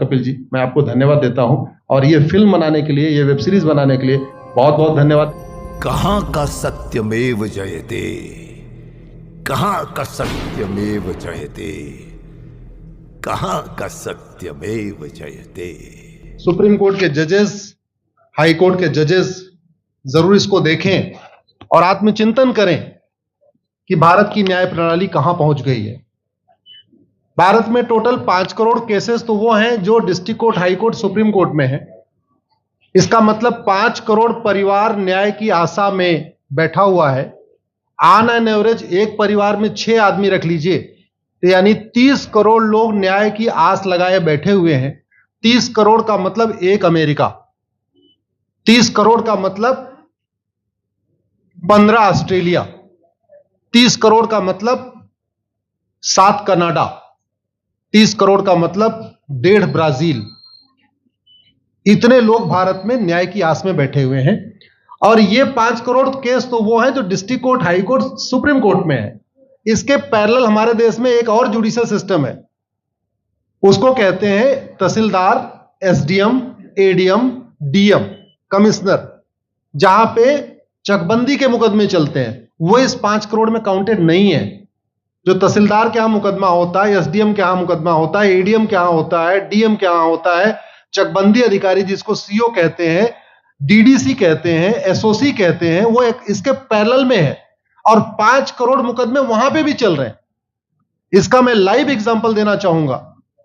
कपिल जी, मैं आपको धन्यवाद देता हूं और ये फिल्म बनाने के लिए, ये वेब सीरीज बनाने के लिए बहुत बहुत धन्यवाद। कहां का सत्यमेव जयते, कहां का सत्यमेव जयते, कहां का सत्यमेव जयते। सुप्रीम कोर्ट के जजेस, हाई कोर्ट के जजेस जरूर इसको देखें और आत्मचिंतन करें कि भारत की न्याय प्रणाली कहां पहुंच गई है। भारत में टोटल 5 करोड़ केसेस तो वो हैं जो district court, high court, supreme court में हैं। इसका मतलब 5 करोड़ परिवार न्याय की आशा में बैठा हुआ है। ऑन एन एवरेज एक परिवार में 6 आदमी रख लीजिए, तो यानी 30 करोड़ लोग न्याय की आस लगाए बैठे हुए हैं। 30 करोड़ का मतलब एक अमेरिका, 30 करोड़ का मतलब 15 ऑस्ट्रेलिया, 30 करोड़ का मतलब 7 कनाडा, 30 करोड़ का मतलब 1.5 ब्राजील। इतने लोग भारत में न्याय की आस में बैठे हुए हैं। और ये 5 करोड़ केस तो वो हैं जो district court, high court, supreme court में है। इसके पैरेलल हमारे देश में एक और जुडिशियल सिस्टम है, उसको कहते हैं तहसीलदार, एसडीएम, एडीएम, डीएम, कमिश्नर, जहां पे चकबंदी के मुकदमे चलते हैं। वो इस 5 करोड़ में काउंटेड नहीं है। जो तहसीलदार के यहां मुकदमा होता है, एसडीएम के यहां मुकदमा होता है, एडीएम के यहां होता है, डीएम के यहां होता है, चकबंदी अधिकारी जिसको सीओ कहते हैं, डीडीसी कहते हैं, एसओसी कहते हैं, वो इसके पैरेलल में है और 5 करोड़ मुकदमे वहां पे भी चल रहे हैं। इसका मैं लाइव एग्जांपल देना चाहूंगा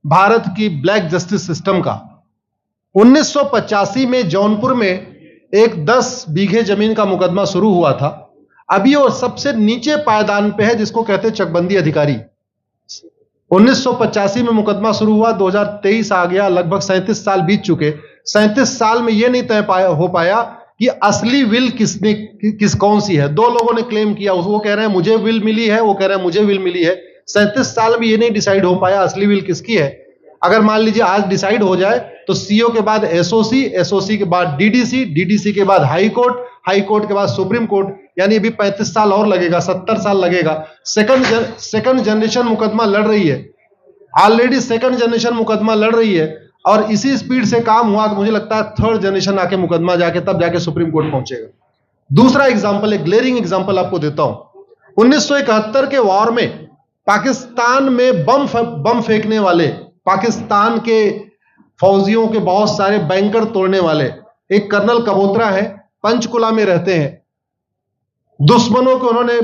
भारत की ब्लैक जस्टिस सिस्टम का। 1985 में जौनपुर में एक 10 बीघे जमीन का मुकदमा शुरू हुआ था। अभी वो सबसे नीचे पायदान पे है, जिसको कहते हैं चकबंदी अधिकारी। 1985 में मुकदमा शुरू हुआ, 2023 आ गया, लगभग 37 साल बीत चुके। 37 साल में यह नहीं तय हो पाया कि असली विल कौन सी है। 2 लोगों ने क्लेम किया, वो कह रहे हैं मुझे विल मिली है, वो कह रहे हैं मुझे विल मिली है। 37 साल में यह नहीं डिसाइड हो पाया असली विल किसकी है। अगर मान लीजिए आज डिसाइड हो जाए तो सीओ के बाद एसओसी, एसओसी के बाद डीडीसी, डीडीसी के बाद हाई कोर्ट, हाई कोर्ट के बाद सुप्रीम कोर्ट, यानी अभी 35 साल और लगेगा, 70 साल लगेगा। सेकंड जनरेशन मुकदमा लड़ रही है, ऑलरेडी सेकंड जनरेशन मुकदमा लड़ रही है और इसी स्पीड से काम हुआ तो मुझे लगता है थर्ड जनरेशन आके मुकदमा तब जाके सुप्रीम कोर्ट पहुंचेगा। दूसरा एग्जांपल, एक ग्लेरिंग एग्जांपल आपको देता हूं। 1971 के वॉर में पाकिस्तान में बम फेंकने वाले, पाकिस्तान के फौजियों के बहुत सारे बैंकर तोड़ने वाले एक कर्नल कबोत्रा है, पंचकुला में रहते हैं। दुश्मनों को उन्होंने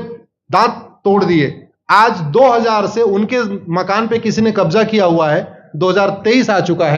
दांत तोड़ दिए। आज 2000 से उनके मकान पे किसी ने कब्जा किया हुआ है, 2023 आ चुका है।